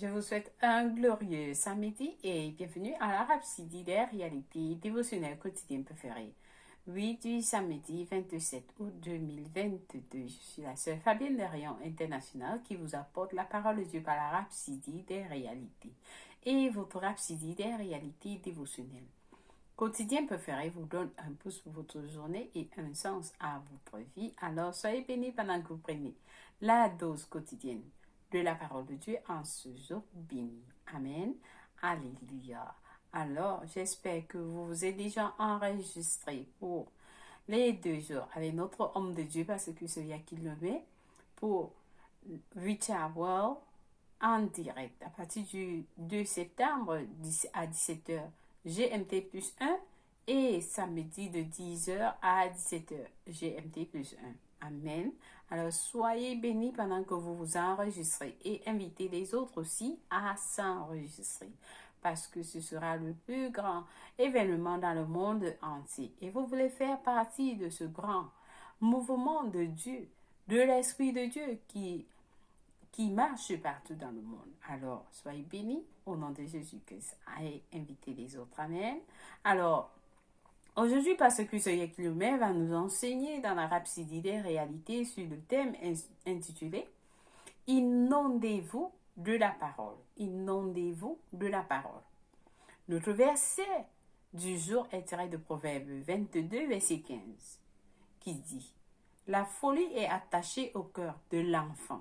Je vous souhaite un glorieux samedi et bienvenue à la Rhapsodie des réalités dévotionnelles quotidiennes préférées. Oui, du samedi 27 août 2022. Je suis la sœur Fabienne Lerion International qui vous apporte la parole de Dieu par la Rhapsodie des réalités et votre Rhapsodie des réalités dévotionnelles. Quotidien préféré vous donne un pouce pour votre journée et un sens à votre vie. Alors soyez bénis pendant que vous prenez la dose quotidienne de la parole de Dieu en ce jour béni. Amen. Alléluia. Alors, j'espère que vous vous êtes déjà enregistré pour les 2 jours avec notre homme de Dieu, parce que c'est lui qui le met, pour Reach Our World en direct à partir du 2 septembre à 17h GMT plus 1 et samedi de 10h à 17h GMT plus 1. Amen. Alors, soyez bénis pendant que vous vous enregistrez et invitez les autres aussi à s'enregistrer parce que ce sera le plus grand événement dans le monde entier. Et vous voulez faire partie de ce grand mouvement de Dieu, de l'Esprit de Dieu qui marche partout dans le monde. Alors, soyez bénis au nom de Jésus-Christ et invitez les autres. Amen. Alors, aujourd'hui, parce que ce Kilomètre va nous enseigner dans la Rhapsodie des réalités sur le thème intitulé « Inondez-vous de la parole ». Inondez-vous de la parole. Notre verset du jour est tiré de Proverbe 22, verset 15, qui dit « La folie est attachée au cœur de l'enfant.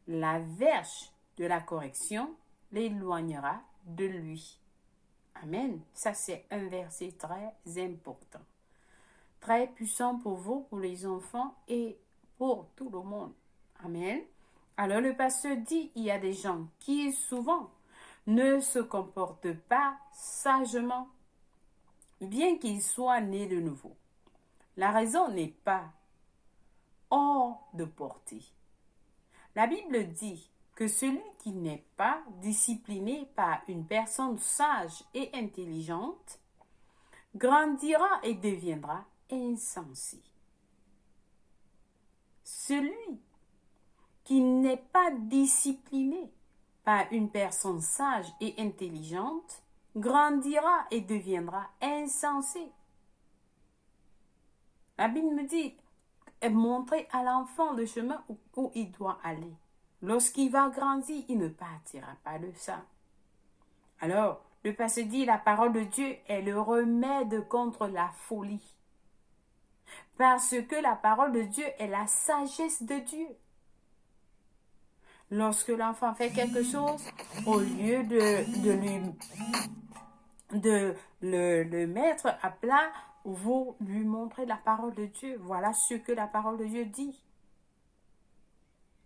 La verge de la correction l'éloignera de lui. » Amen. Ça, c'est un verset très important. Très puissant pour vous, pour les enfants et pour tout le monde. Amen. Alors, le pasteur dit, il y a des gens qui souvent ne se comportent pas sagement, bien qu'ils soient nés de nouveau. La raison n'est pas hors de portée. La Bible dit que celui qui n'est pas discipliné par une personne sage et intelligente grandira et deviendra insensé. Celui qui n'est pas discipliné par une personne sage et intelligente grandira et deviendra insensé. La Bible me dit, montrer à l'enfant le chemin où il doit aller. Lorsqu'il va grandir, il ne partira pas de ça. Alors, le pasteur dit, la parole de Dieu est le remède contre la folie. Parce que la parole de Dieu est la sagesse de Dieu. Lorsque l'enfant fait quelque chose, au lieu de le mettre à plat, vous lui montrez la parole de Dieu. Voilà ce que la parole de Dieu dit.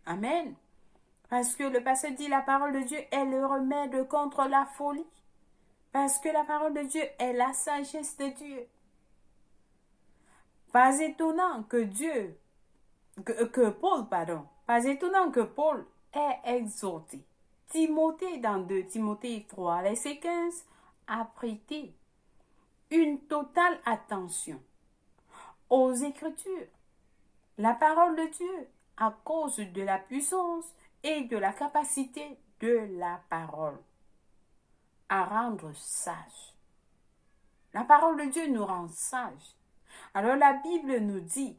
Amen. Parce que le pasteur dit la parole de Dieu est le remède contre la folie. Parce que la parole de Dieu est la sagesse de Dieu. Pas étonnant que Paul ait exhorté Timothée dans 2 Timothée 3, verset 15, à prêter une totale attention aux Écritures, la parole de Dieu, à cause de la puissance et de la capacité de la parole à rendre sage. La parole de Dieu nous rend sages. Alors la Bible nous dit,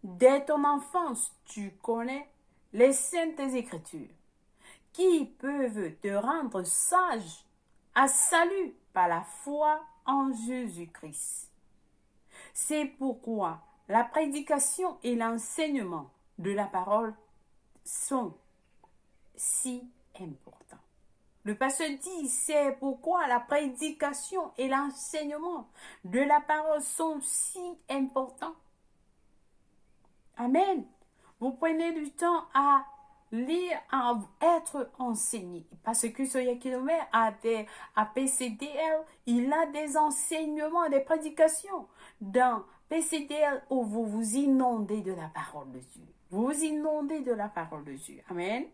dès ton enfance, tu connais les saintes Écritures qui peuvent te rendre sage à salut par la foi en Jésus-Christ. C'est pourquoi la prédication et l'enseignement de la parole sont si importants. Le pasteur dit, c'est pourquoi la prédication et l'enseignement de la parole sont si importants. Amen. Vous prenez du temps à lire, à être enseigné. Parce que ce Kilomètre à PCDL, il a des enseignements, des prédications. Dans PCDL, où vous vous inondez de la parole de Dieu. Vous vous inondez de la parole de Dieu. Amen.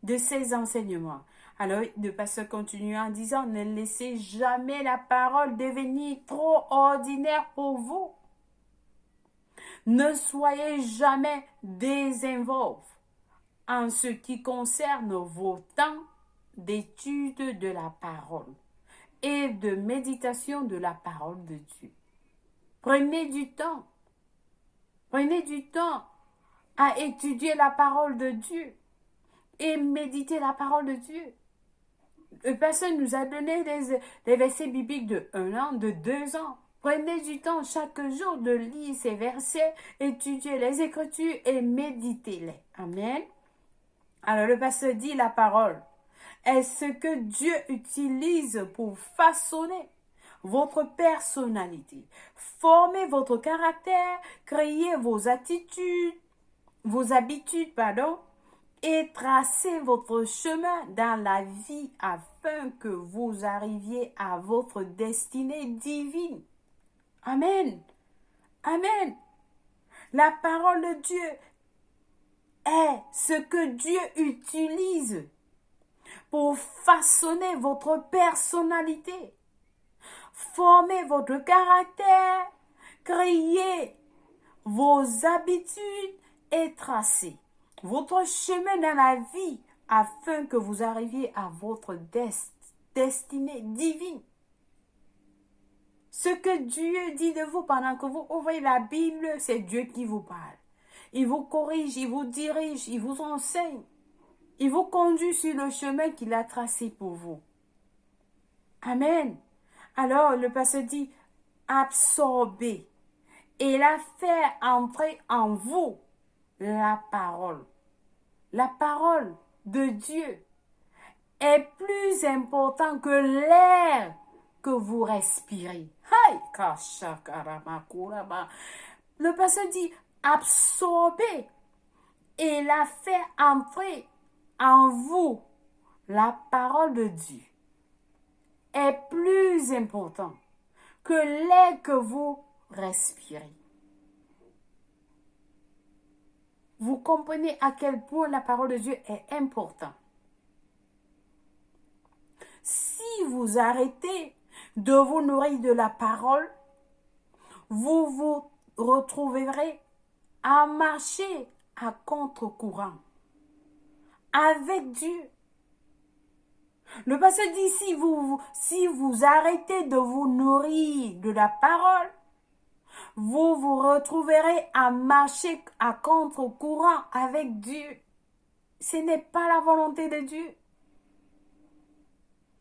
De ces enseignements. Alors, le pasteur continue en disant, ne laissez jamais la parole devenir trop ordinaire pour vous. Ne soyez jamais désinvolts en ce qui concerne vos temps d'étude de la parole et de méditation de la parole de Dieu. Prenez du temps. Prenez du temps à étudier la parole de Dieu et méditer la parole de Dieu. Le pasteur nous a donné des versets bibliques de 1 an, de 2 ans. Prenez du temps chaque jour de lire ces versets, étudier les Écritures et méditez-les. Amen. Alors le pasteur dit la parole est ce que Dieu utilise pour façonner votre personnalité, former votre caractère, créer vos habitudes, et tracer votre chemin dans la vie afin que vous arriviez à votre destinée divine. Amen. Amen. La parole de Dieu est ce que Dieu utilise pour façonner votre personnalité, former votre caractère, créer vos habitudes et tracer votre chemin dans la vie afin que vous arriviez à votre destinée divine. Ce que Dieu dit de vous pendant que vous ouvrez la Bible, c'est Dieu qui vous parle. Il vous corrige, il vous dirige, il vous enseigne. Il vous conduit sur le chemin qu'il a tracé pour vous. Amen. Alors le pasteur dit, absorbez et la faire entrer en vous la parole. La parole de Dieu est plus importante que l'air que vous respirez. Le pasteur dit, absorbez et la faire entrer en vous. La parole de Dieu est plus importante que l'air que vous respirez. Vous comprenez à quel point la parole de Dieu est importante. Si vous arrêtez de vous nourrir de la parole, vous vous retrouverez à marcher à contre-courant avec Dieu. Le pasteur dit, si vous arrêtez de vous nourrir de la parole, vous vous retrouverez à marcher à contre-courant avec Dieu. Ce n'est pas la volonté de Dieu.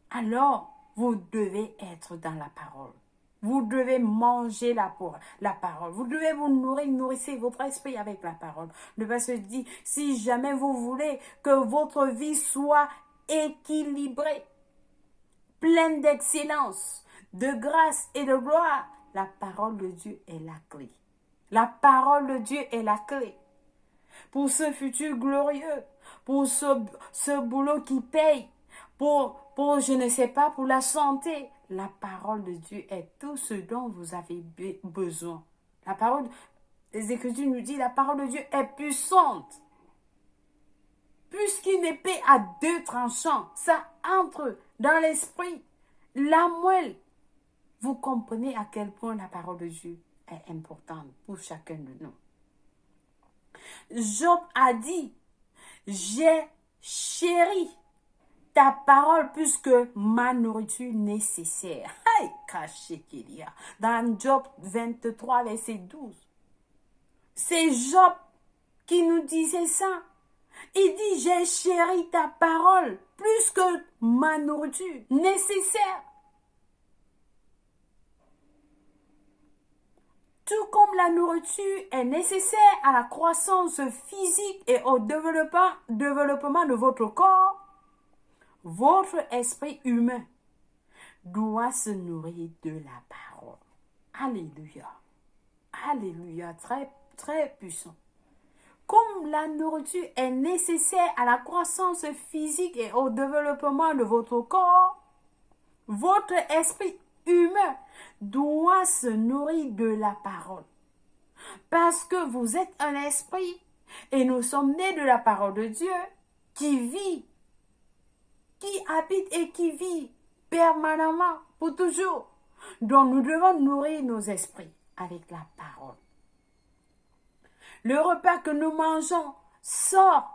Alors, vous devez être dans la parole. Vous devez manger la parole. Vous devez vous nourrir, nourrissez votre esprit avec la parole. Le pasteur dit, si jamais vous voulez que votre vie soit équilibrée, pleine d'excellence, de grâce et de gloire, la parole de Dieu est la clé. La parole de Dieu est la clé pour ce futur glorieux, pour ce boulot qui paye, pour je ne sais pas, pour la santé. La parole de Dieu est tout ce dont vous avez besoin. La parole, les Écritures nous disent, la parole de Dieu est puissante. Plus qu'une épée à 2 tranchants, ça entre dans l'esprit, la moelle. Vous comprenez à quel point la parole de Dieu est importante pour chacun de nous. Job a dit, j'ai chéri ta parole plus que ma nourriture nécessaire. Dans Job 23, verset 12. C'est Job qui nous disait ça. Il dit, j'ai chéri ta parole plus que ma nourriture nécessaire. Tout comme la nourriture est nécessaire à la croissance physique et au développement de votre corps, votre esprit humain doit se nourrir de la parole. Alléluia. Alléluia. Très, très puissant. Comme la nourriture est nécessaire à la croissance physique et au développement de votre corps, votre esprit humain doit se nourrir de la parole. Parce que vous êtes un esprit et nous sommes nés de la parole de Dieu qui vit, qui habite et qui vit permanemment pour toujours. Donc nous devons nourrir nos esprits avec la parole. Le repas que nous mangeons sort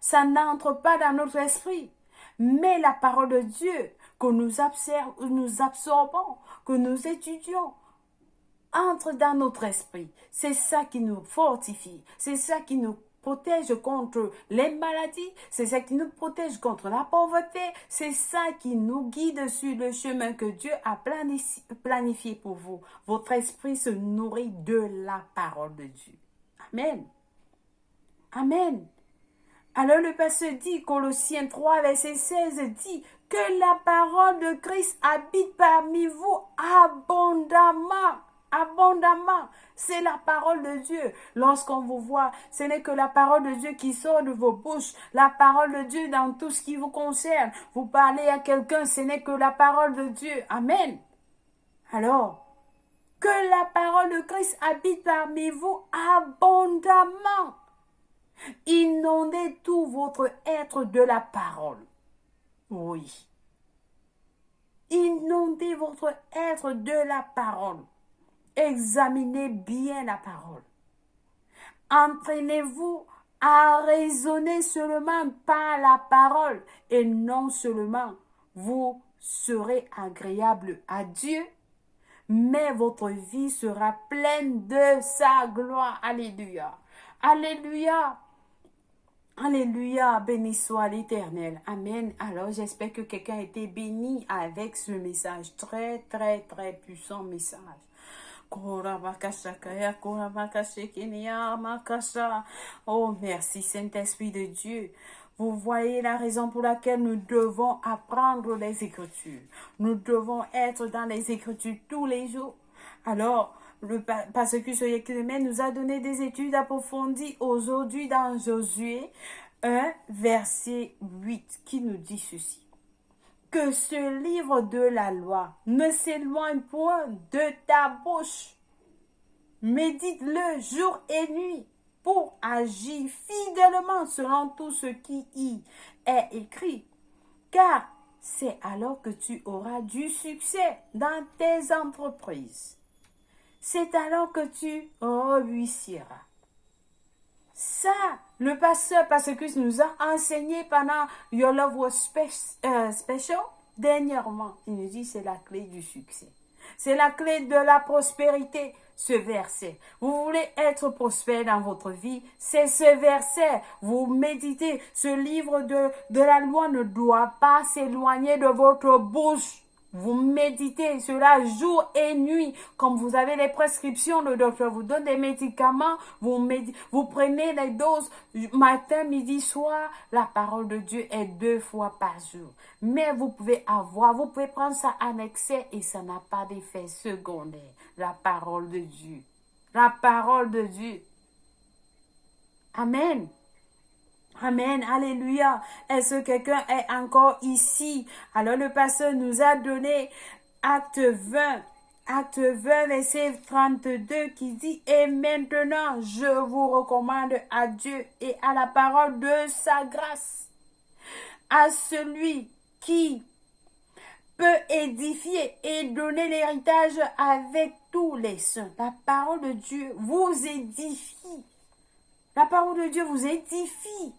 ça n'entre pas dans notre esprit. Mais la parole de Dieu que nous absorbons, que nous étudions, entre dans notre esprit. C'est ça qui nous fortifie. C'est ça qui nous protège contre les maladies. C'est ça qui nous protège contre la pauvreté. C'est ça qui nous guide sur le chemin que Dieu a planifié pour vous. Votre esprit se nourrit de la parole de Dieu. Amen. Amen. Alors le pasteur dit, Colossiens 3, verset 16 dit que la parole de Christ habite parmi vous abondamment. Abondamment. C'est la parole de Dieu. Lorsqu'on vous voit, ce n'est que la parole de Dieu qui sort de vos bouches. La parole de Dieu dans tout ce qui vous concerne. Vous parlez à quelqu'un, ce n'est que la parole de Dieu. Amen. Alors, que la parole de Christ habite parmi vous abondamment. Inondez tout votre être de la parole. Oui. Inondez votre être de la parole. Examinez bien la parole. Entraînez-vous à raisonner seulement par la parole et non seulement vous serez agréable à Dieu, mais votre vie sera pleine de sa gloire. Alléluia. Alléluia. Alléluia, béni soit l'Éternel. Amen. Alors, j'espère que quelqu'un a été béni avec ce message. Très, très, très puissant message. Oh, merci Saint-Esprit de Dieu. Vous voyez la raison pour laquelle nous devons apprendre les Écritures. Nous devons être dans les Écritures tous les jours. Alors, parce que ce Clément nous a donné des études approfondies aujourd'hui dans Josué 1, verset 8, qui nous dit ceci. Que ce livre de la loi ne s'éloigne point de ta bouche. Médite-le jour et nuit pour agir fidèlement selon tout ce qui y est écrit. Car c'est alors que tu auras du succès dans tes entreprises. C'est alors que tu réussiras. Ça, le pasteur Pascus nous a enseigné pendant Your Love Was Special. Dernièrement, il nous dit c'est la clé du succès. C'est la clé de la prospérité, ce verset. Vous voulez être prospère dans votre vie, c'est ce verset. Vous méditez, ce livre de la loi ne doit pas s'éloigner de votre bouche. Vous méditez cela jour et nuit. Comme vous avez les prescriptions, le docteur vous donne des médicaments. Vous prenez les doses matin, midi, soir. La parole de Dieu est 2 fois par jour. Mais vous pouvez prendre ça en excès et ça n'a pas d'effet secondaire. La parole de Dieu. La parole de Dieu. Amen. Amen, alléluia. Est-ce que quelqu'un est encore ici? Alors le pasteur nous a donné acte 20, verset 32 qui dit « Et maintenant, je vous recommande à Dieu et à la parole de sa grâce, à celui qui peut édifier et donner l'héritage avec tous les saints. » La parole de Dieu vous édifie. La parole de Dieu vous édifie.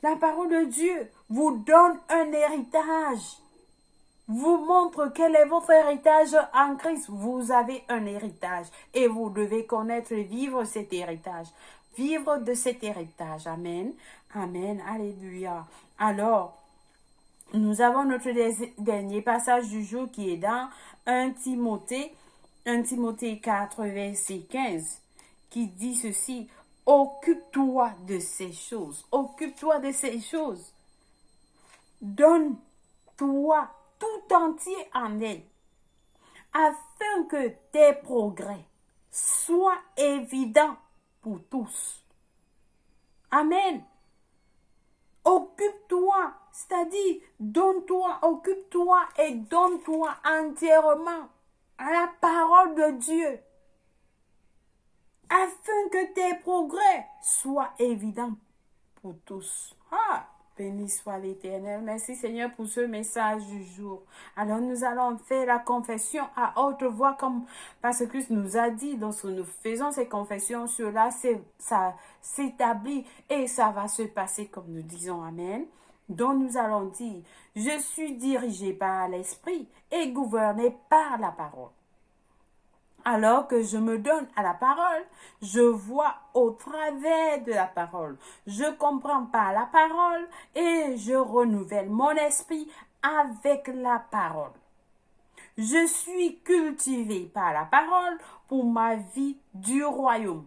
La parole de Dieu vous donne un héritage. Vous montre quel est votre héritage en Christ. Vous avez un héritage et vous devez connaître et vivre cet héritage. Vivre de cet héritage. Amen. Amen. Alléluia. Alors, nous avons notre dernier passage du jour qui est dans 1 Timothée 4, verset 15, qui dit ceci. Occupe-toi de ces choses. Occupe-toi de ces choses. Donne-toi tout entier en elles, afin que tes progrès soient évidents pour tous. Amen. Occupe-toi, c'est-à-dire donne-toi, occupe-toi et donne-toi entièrement à la parole de Dieu, afin que tes progrès soient évidents pour tous. Ah, Béni soit l'Éternel. Merci Seigneur pour ce message du jour. Alors nous allons faire la confession à haute voix comme parce que Christ nous a dit lorsque nous faisons ces confessions, cela ça s'établit et ça va se passer comme nous disons Amen. Donc nous allons dire, je suis dirigé par l'Esprit et gouverné par la parole. Alors que je me donne à la parole, je vois au travers de la parole. Je comprends par la parole et je renouvelle mon esprit avec la parole. Je suis cultivé par la parole pour ma vie du royaume.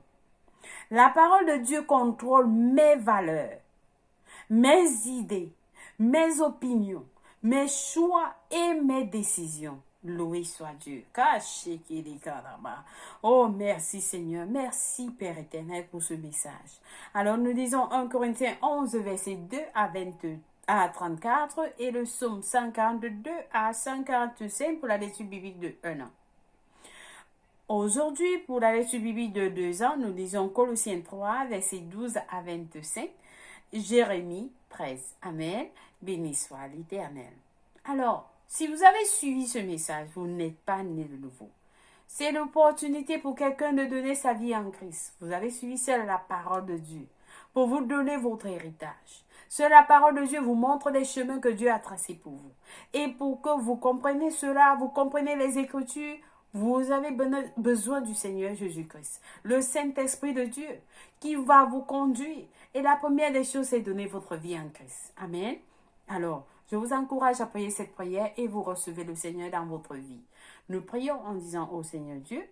La parole de Dieu contrôle mes valeurs, mes idées, mes opinions, mes choix et mes décisions. Loué soit Dieu. Oh, merci Seigneur. Merci Père éternel pour ce message. Alors nous disons 1 Corinthiens 11, verset 2 à 22 à 34 et le psaume 142 à 145 pour la lecture biblique de 1 an. Aujourd'hui, pour la lecture biblique de 2 ans, nous lisons Colossiens 3, verset 12 à 25, Jérémie 13. Amen. Béni soit l'Éternel. Alors, si vous avez suivi ce message, vous n'êtes pas né de nouveau. C'est l'opportunité pour quelqu'un de donner sa vie en Christ. Vous avez suivi celle la parole de Dieu pour vous donner votre héritage. Seule la parole de Dieu vous montre les chemins que Dieu a tracés pour vous. Et pour que vous compreniez cela, vous comprenez les Écritures, vous avez besoin du Seigneur Jésus-Christ, le Saint-Esprit de Dieu qui va vous conduire. Et la première des choses, c'est donner votre vie en Christ. Amen. Alors, je vous encourage à prier cette prière et vous recevez le Seigneur dans votre vie. Nous prions en disant au Seigneur Dieu,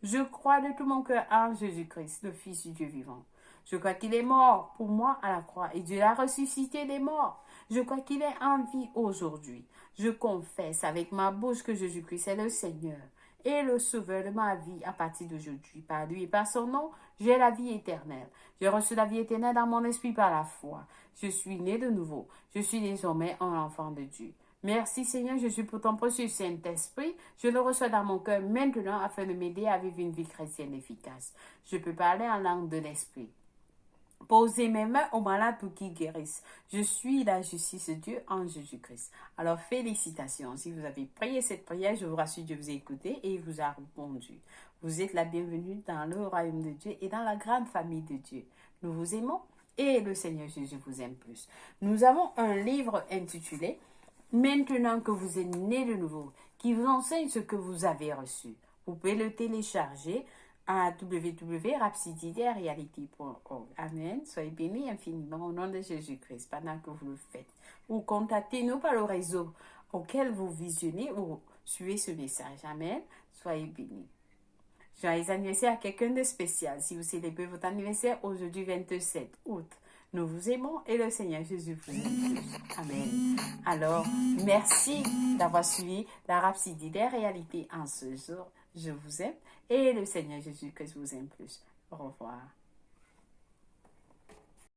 je crois de tout mon cœur en Jésus-Christ, le Fils du Dieu vivant. Je crois qu'il est mort pour moi à la croix et Dieu l'a ressuscité des morts. Je crois qu'il est en vie aujourd'hui. Je confesse avec ma bouche que Jésus-Christ est le Seigneur et le sauveur de ma vie à partir d'aujourd'hui. Par lui et par son nom, j'ai la vie éternelle. J'ai reçu la vie éternelle dans mon esprit par la foi. Je suis né de nouveau. Je suis désormais un enfant de Dieu. Merci Seigneur Jésus pour ton précieux Saint-Esprit. Je le reçois dans mon cœur maintenant afin de m'aider à vivre une vie chrétienne efficace. Je peux parler en langue de l'Esprit. Posez mes mains aux malades pour qu'ils guérissent. Je suis la justice de Dieu en Jésus-Christ. Alors, félicitations. Si vous avez prié cette prière, je vous rassure, Dieu vous a écouté et il vous a répondu. Vous êtes la bienvenue dans le royaume de Dieu et dans la grande famille de Dieu. Nous vous aimons et le Seigneur Jésus vous aime plus. Nous avons un livre intitulé « Maintenant que vous êtes né de nouveau » qui vous enseigne ce que vous avez reçu. Vous pouvez le télécharger à www.rhapsididereality.org. Amen. Soyez bénis infiniment au nom de Jésus-Christ pendant que vous le faites. Ou contactez-nous par le réseau auquel vous visionnez ou suivez ce message. Amen. Soyez bénis. Joyeux anniversaire à quelqu'un de spécial. Si vous célébrez votre anniversaire aujourd'hui 27 août, nous vous aimons et le Seigneur Jésus vous aime. Amen. Alors, merci d'avoir suivi la Rhapsidie des réalités en ce jour. Je vous aime et le Seigneur Jésus-Christ vous aime plus. Au revoir.